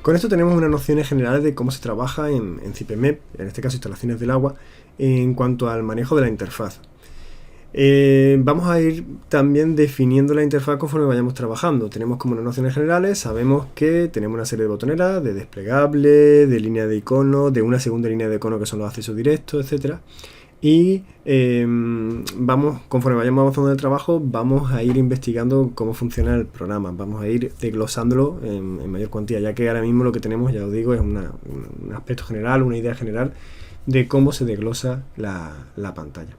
Con esto tenemos unas nociones generales de cómo se trabaja en CIPEMEP, en este caso instalaciones del agua, en cuanto al manejo de la interfaz. Vamos a ir también definiendo la interfaz conforme vayamos trabajando. Tenemos como unas nociones generales, sabemos que tenemos una serie de botoneras, de desplegable, de línea de icono, de una segunda línea de icono que son los accesos directos, etc. Y conforme vayamos avanzando en el trabajo, vamos a ir investigando cómo funciona el programa, vamos a ir desglosándolo en mayor cuantía, ya que ahora mismo lo que tenemos, ya os digo, es un aspecto general, una idea general de cómo se desglosa la pantalla.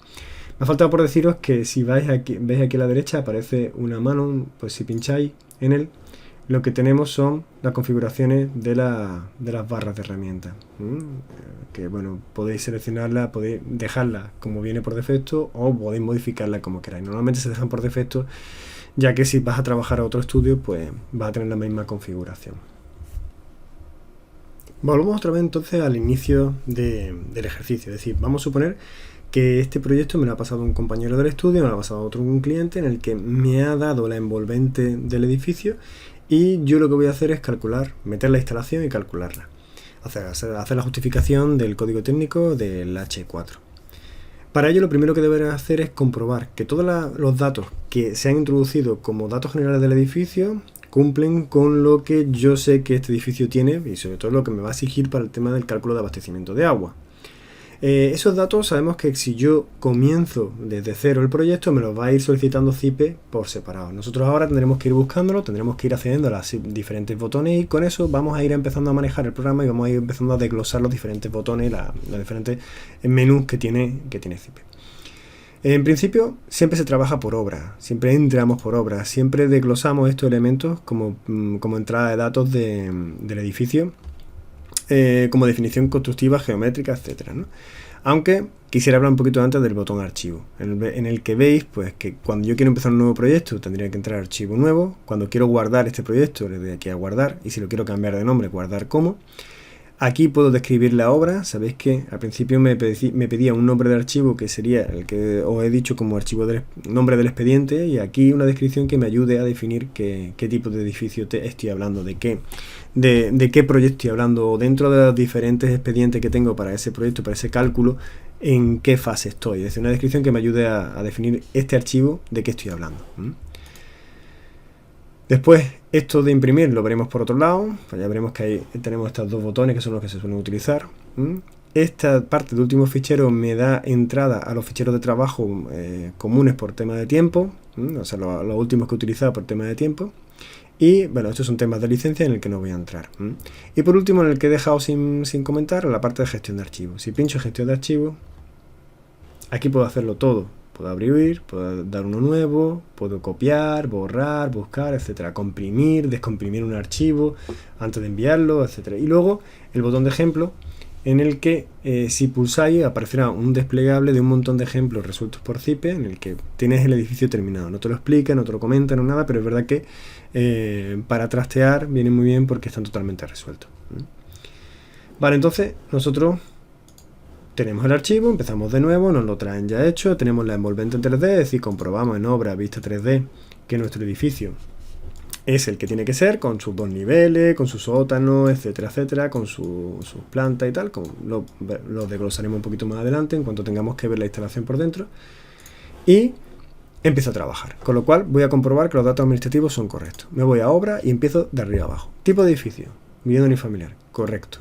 Me ha faltado por deciros que si veis aquí a la derecha aparece una mano, pues si pincháis en él, lo que tenemos son las configuraciones de las barras de herramientas. Que bueno, podéis seleccionarla, podéis dejarla como viene por defecto o podéis modificarla como queráis. Normalmente se dejan por defecto, ya que si vas a trabajar a otro estudio, pues vas a tener la misma configuración. Volvemos otra vez entonces al inicio del ejercicio, es decir, vamos a suponer que este proyecto me lo ha pasado un compañero del estudio, me lo ha pasado otro un cliente, en el que me ha dado la envolvente del edificio y yo lo que voy a hacer es calcular, meter la instalación y calcularla, hacer la justificación del código técnico del H4. Para ello lo primero que deberé hacer es comprobar que todos los datos que se han introducido como datos generales del edificio cumplen con lo que yo sé que este edificio tiene y sobre todo lo que me va a exigir para el tema del cálculo de abastecimiento de agua. Esos datos sabemos que si yo comienzo desde cero el proyecto me los va a ir solicitando CIPE por separado. Nosotros ahora tendremos que ir buscándolo, tendremos que ir accediendo a los diferentes botones y con eso vamos a ir empezando a manejar el programa y vamos a ir empezando a desglosar los diferentes botones, los diferentes menús que tiene CIPE. En principio siempre se trabaja por obra, siempre entramos por obra, siempre desglosamos estos elementos como entrada de datos del edificio, como definición constructiva, geométrica, etcétera, ¿no? Aunque quisiera hablar un poquito antes del botón archivo, en el que veis pues que cuando yo quiero empezar un nuevo proyecto tendría que entrar a archivo nuevo, cuando quiero guardar este proyecto le doy aquí a guardar y si lo quiero cambiar de nombre, guardar como. Aquí puedo describir la obra, sabéis que al principio me pedía un nombre de archivo que sería el que os he dicho como nombre del expediente y aquí una descripción que me ayude a definir qué tipo de edificio estoy hablando, de qué proyecto estoy hablando dentro de los diferentes expedientes que tengo para ese proyecto, para ese cálculo, en qué fase estoy. Es decir, una descripción que me ayude a definir este archivo de qué estoy hablando. Después, esto de imprimir lo veremos por otro lado, pues ya veremos que ahí tenemos estos dos botones que son los que se suelen utilizar. Esta parte de último fichero me da entrada a los ficheros de trabajo comunes por tema de tiempo, o sea, los últimos que he utilizado por tema de tiempo. Y bueno, estos son temas de licencia en el que no voy a entrar. Y por último, en el que he dejado sin comentar, la parte de gestión de archivos. Si pincho gestión de archivos, aquí puedo hacerlo todo. Puedo abrir, puedo dar uno nuevo, puedo copiar, borrar, buscar, etcétera, comprimir, descomprimir un archivo antes de enviarlo, etcétera. Y luego el botón de ejemplo en el que si pulsáis aparecerá un desplegable de un montón de ejemplos resueltos por CIPE en el que tienes el edificio terminado. No te lo explica, no te lo comenta, no nada, pero es verdad que para trastear viene muy bien porque están totalmente resueltos. Vale, entonces nosotros tenemos el archivo, empezamos de nuevo, nos lo traen ya hecho, tenemos la envolvente en 3D, es decir, comprobamos en obra vista 3D que nuestro edificio es el que tiene que ser, con sus dos niveles, con sus sótanos, etcétera, etcétera, con sus plantas y tal, lo desglosaremos un poquito más adelante en cuanto tengamos que ver la instalación por dentro. Y empiezo a trabajar, con lo cual voy a comprobar que los datos administrativos son correctos. Me voy a obra y empiezo de arriba abajo. Tipo de edificio, vivienda unifamiliar, correcto.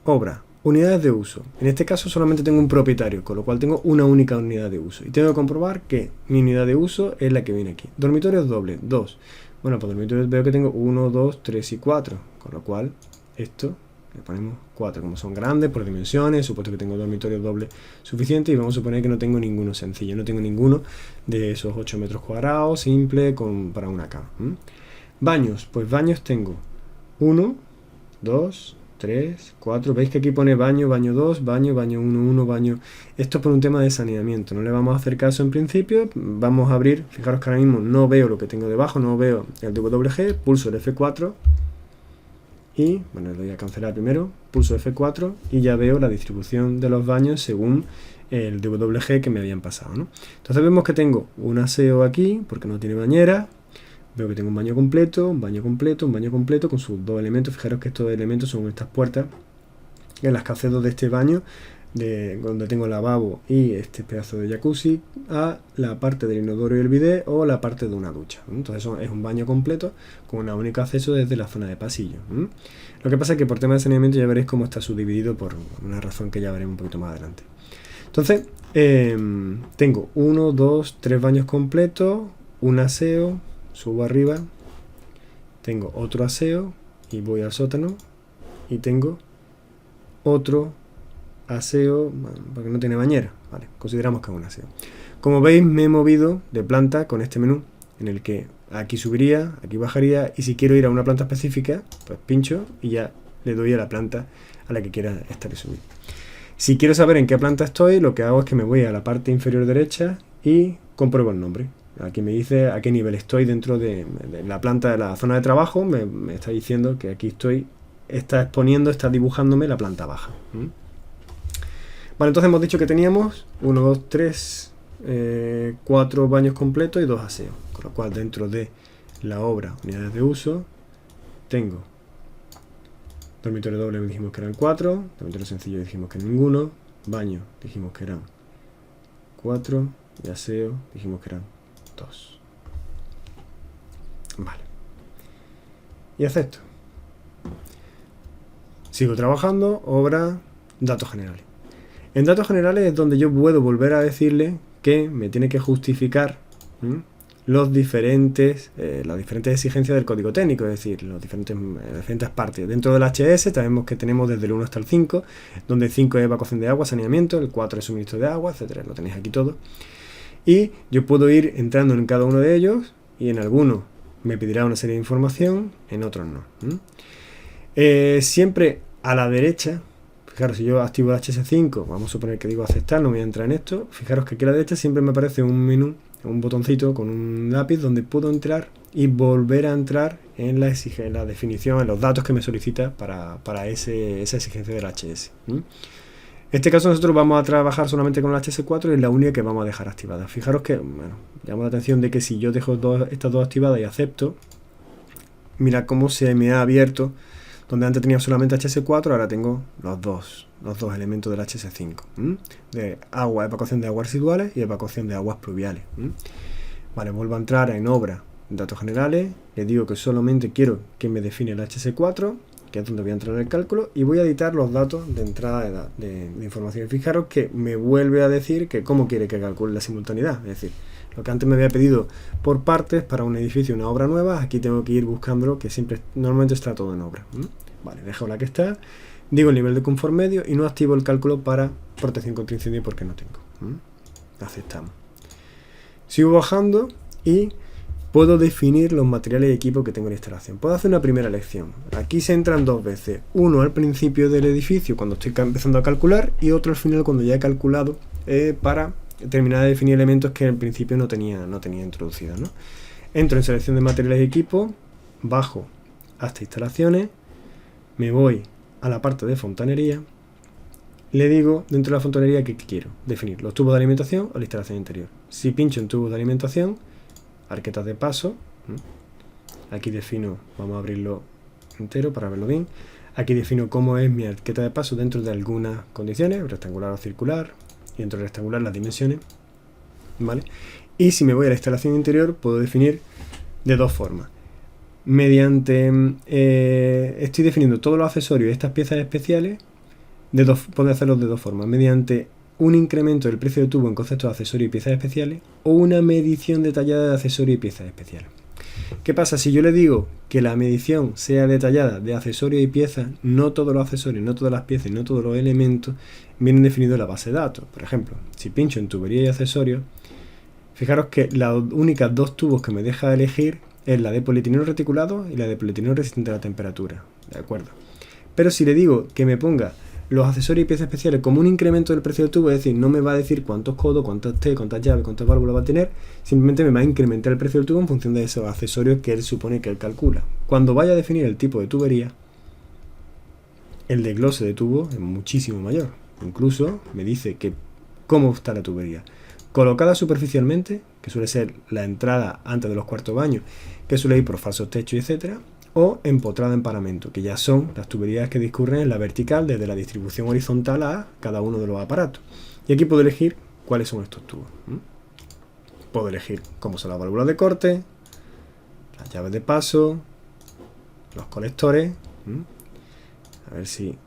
Obra. Unidades de uso. En este caso solamente tengo un propietario, con lo cual tengo una única unidad de uso. Y tengo que comprobar que mi unidad de uso es la que viene aquí. Dormitorios dobles, 2. Bueno, pues dormitorios veo que tengo 1, 2, 3 y 4. Con lo cual, esto le ponemos 4. Como son grandes por dimensiones, supuesto que tengo dormitorios dobles suficientes. Y vamos a suponer que no tengo ninguno sencillo. No tengo ninguno de esos 8 metros cuadrados, simple, para una cama. Baños. Pues baños tengo 1, 2, 3, 4, veis que aquí pone baño, baño 2, baño, baño 1, 1, baño. Esto es por un tema de saneamiento, no le vamos a hacer caso en principio. Vamos a abrir, fijaros que ahora mismo no veo lo que tengo debajo, no veo el DWG, pulso el F4 y, bueno, le doy a cancelar primero, pulso F4 y ya veo la distribución de los baños según el DWG que me habían pasado, ¿no? Entonces vemos que tengo un aseo aquí, porque no tiene bañera, Veo que tengo un baño completo, un baño completo, un baño completo con sus dos elementos. Fijaros que estos elementos son estas puertas en las que accedo de este baño, de donde tengo el lavabo y este pedazo de jacuzzi, a la parte del inodoro y el bidet o la parte de una ducha. Entonces es un baño completo con un único acceso desde la zona de pasillo. Lo que pasa es que por tema de saneamiento ya veréis cómo está subdividido por una razón que ya veremos un poquito más adelante. Entonces tengo 1, 2, 3 baños completos, un aseo, subo arriba, tengo otro aseo y voy al sótano y tengo otro aseo, porque no tiene bañera, vale, consideramos que es un aseo. Como veis, me he movido de planta con este menú, en el que aquí subiría, aquí bajaría, y si quiero ir a una planta específica, pues pincho y ya le doy a la planta a la que quiera estar y subir. Si quiero saber en qué planta estoy, lo que hago es que me voy a la parte inferior derecha y compruebo el nombre. Aquí me dice a qué nivel estoy dentro de la planta de la zona de trabajo, me está diciendo que aquí estoy, está exponiendo, está dibujándome la planta baja. Vale, entonces hemos dicho que teníamos 1, 2, 3, 4 baños completos y 2 aseos. Con lo cual dentro de la obra unidades de uso tengo dormitorio doble, dijimos que eran 4, dormitorio sencillo dijimos que ninguno, baño dijimos que eran 4 y aseo dijimos que eran 2. Vale. Y acepto. Sigo trabajando, obra, datos generales. En datos generales es donde yo puedo volver a decirle que me tiene que justificar las diferentes exigencias del código técnico, es decir, las diferentes partes. Dentro del HS sabemos que tenemos desde el 1 hasta el 5, donde el 5 es evacuación de agua, saneamiento, el 4 es suministro de agua, etcétera. Lo tenéis aquí todo. Y yo puedo ir entrando en cada uno de ellos y en algunos me pedirá una serie de información, en otros no. Siempre a la derecha, fijaros, si yo activo el HS5, vamos a suponer que digo aceptar, no voy a entrar en esto, fijaros que aquí a la derecha siempre me aparece un menú, un botoncito con un lápiz donde puedo entrar y volver a entrar en la definición, en los datos que me solicita para esa exigencia del HS. En este caso nosotros vamos a trabajar solamente con el HS4 y es la única que vamos a dejar activada. Fijaros que, bueno, llamo la atención de que si yo dejo estas dos activadas y acepto, mira cómo se me ha abierto, donde antes tenía solamente HS4, ahora tengo los dos elementos del HS5, de agua, evacuación de aguas residuales y evacuación de aguas pluviales. Vale, vuelvo a entrar en obra, datos generales, le digo que solamente quiero que me define el HS4, que es donde voy a entrar en el cálculo, y voy a editar los datos de entrada de información. Fijaros que me vuelve a decir que cómo quiere que calcule la simultaneidad, es decir, lo que antes me había pedido por partes para un edificio, una obra nueva, aquí tengo que ir buscándolo, que siempre normalmente está todo en obra. Vale, dejo la que está, digo el nivel de confort medio y no activo el cálculo para protección contra incendio porque no tengo. Aceptamos. Sigo bajando y puedo definir los materiales y equipos que tengo en la instalación. Puedo hacer una primera elección. Aquí se entran dos veces. Uno al principio del edificio cuando estoy empezando a calcular y otro al final cuando ya he calculado para terminar de definir elementos que al principio no tenía introducidos, ¿no? Entro en selección de materiales y equipos, bajo hasta instalaciones, me voy a la parte de fontanería, le digo dentro de la fontanería que quiero definir los tubos de alimentación o la instalación interior. Si pincho en tubos de alimentación, arquetas de paso, aquí defino, vamos a abrirlo entero para verlo bien, aquí defino cómo es mi arqueta de paso dentro de algunas condiciones, rectangular o circular, y dentro del rectangular las dimensiones, ¿vale? Y si me voy a la instalación interior puedo definir de dos formas. Mediante estoy definiendo todos los accesorios y estas piezas especiales, puedo hacerlo de dos formas, mediante un incremento del precio de tubo en concepto de accesorios y piezas especiales o una medición detallada de accesorios y piezas especiales. ¿Qué pasa? Si yo le digo que la medición sea detallada de accesorios y piezas, no todos los accesorios, no todas las piezas, no todos los elementos vienen definidos en la base de datos. Por ejemplo, si pincho en tubería y accesorios, fijaros que las únicas dos tubos que me deja elegir es la de polietileno reticulado y la de polietileno resistente a la temperatura, ¿de acuerdo? Pero si le digo que me ponga los accesorios y piezas especiales como un incremento del precio del tubo, es decir, no me va a decir cuántos codos, cuántas T, cuántas llaves, cuántas válvulas va a tener, simplemente me va a incrementar el precio del tubo en función de esos accesorios que él supone que él calcula. Cuando vaya a definir el tipo de tubería, el desglose de tubo es muchísimo mayor. Incluso me dice que cómo está la tubería. Colocada superficialmente, que suele ser la entrada antes de los cuartos baños, que suele ir por falsos techos, etcétera, o empotrada en paramento, que ya son las tuberías que discurren en la vertical desde la distribución horizontal a cada uno de los aparatos. Y aquí puedo elegir cuáles son estos tubos. Puedo elegir cómo son las válvulas de corte, las llaves de paso, los colectores. A ver si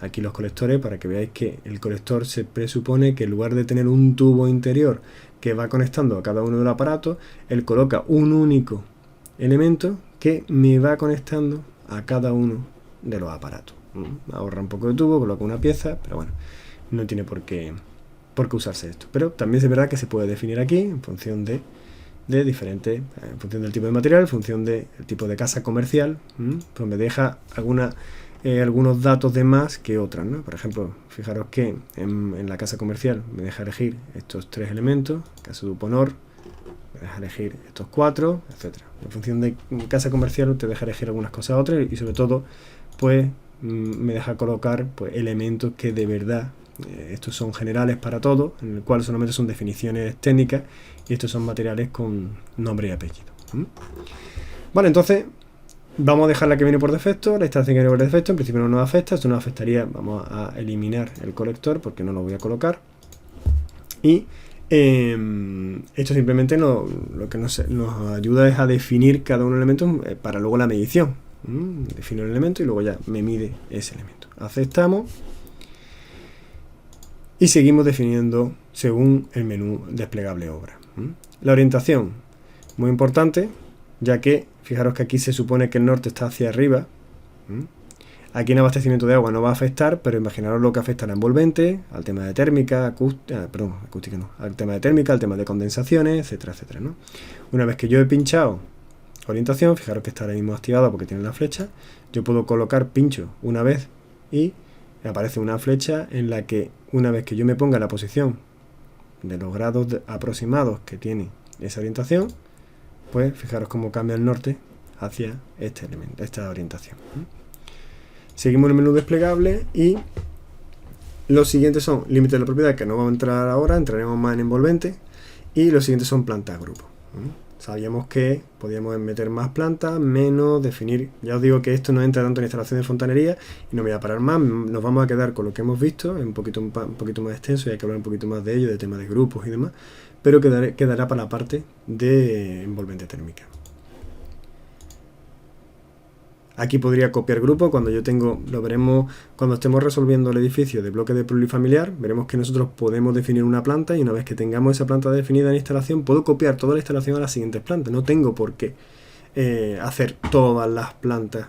aquí los colectores, para que veáis que el colector se presupone que en lugar de tener un tubo interior que va conectando a cada uno de los aparatos, él coloca un único elemento que me va conectando a cada uno de los aparatos. Ahorra un poco de tubo, coloca una pieza, pero bueno, no tiene por qué usarse esto. Pero también es verdad que se puede definir aquí en función de diferentes, en función del tipo de material, en función del tipo de casa comercial, pues me deja algunos datos de más que otras, ¿no? Por ejemplo, fijaros que en la casa comercial me deja elegir estos 3 elementos, caso de Uponor, me deja elegir estos 4, etcétera. En función de casa comercial te deja elegir algunas cosas a otras y sobre todo, pues me deja colocar pues elementos que de verdad, estos son generales para todo, en el cual solamente son definiciones técnicas y estos son materiales con nombre y apellido. Vale, entonces vamos a dejar la que viene por defecto, la instalación que viene por defecto, en principio no nos afecta, esto nos afectaría, vamos a eliminar el colector porque no lo voy a colocar. Y esto simplemente lo que nos ayuda es a definir cada uno de los elementos para luego la medición. Defino el elemento y luego ya me mide ese elemento. Aceptamos y seguimos definiendo según el menú desplegable obra. La orientación, muy importante, ya que fijaros que aquí se supone que el norte está hacia arriba. Aquí en abastecimiento de agua no va a afectar, pero imaginaros lo que afecta a la envolvente, al tema de térmica, acústica no, al tema de térmica, al tema de condensaciones, etcétera, etcétera, ¿no? Una vez que yo he pinchado orientación, fijaros que está ahora mismo activada porque tiene la flecha, yo puedo colocar pincho una vez y me aparece una flecha en la que una vez que yo me ponga en la posición de los grados aproximados que tiene esa orientación, pues fijaros cómo cambia el norte hacia este elemento, esta orientación. Seguimos el menú desplegable y los siguientes son límites de la propiedad, que no vamos a entrar ahora, entraremos más en envolvente, y los siguientes son plantas grupo. Sabíamos que podíamos meter más plantas, menos, definir. Ya os digo que esto no entra tanto en instalación de fontanería y no me voy a parar más, nos vamos a quedar con lo que hemos visto, un poquito más extenso y hay que hablar un poquito más de ello, de tema de grupos y demás, pero quedará para la parte de envolvente térmica. Aquí podría copiar grupo cuando yo tengo, lo veremos cuando estemos resolviendo el edificio de bloque de plurifamiliar, veremos que nosotros podemos definir una planta y una vez que tengamos esa planta definida en instalación, puedo copiar toda la instalación a las siguientes plantas. No tengo por qué hacer todas las plantas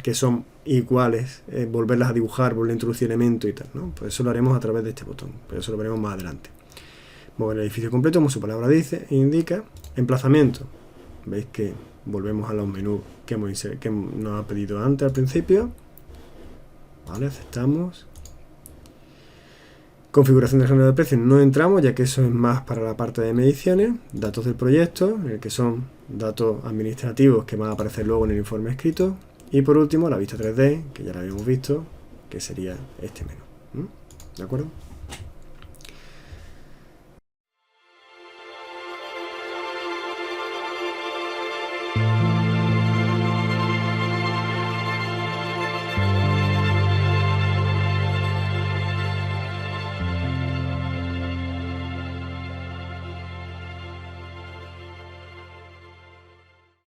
que son iguales, volverlas a dibujar, volver a introducir elementos y tal, ¿no? Pues eso lo haremos a través de este botón, pero eso lo veremos más adelante. Mover el edificio completo, como su palabra dice, indica. Emplazamiento, veis que volvemos a los menús que nos ha pedido antes al principio. Vale, aceptamos. Configuración de género de precios no entramos, ya que eso es más para la parte de mediciones. Datos del proyecto, en el que son datos administrativos que van a aparecer luego en el informe escrito. Y por último, la vista 3D, que ya la habíamos visto, que sería este menú. ¿De acuerdo?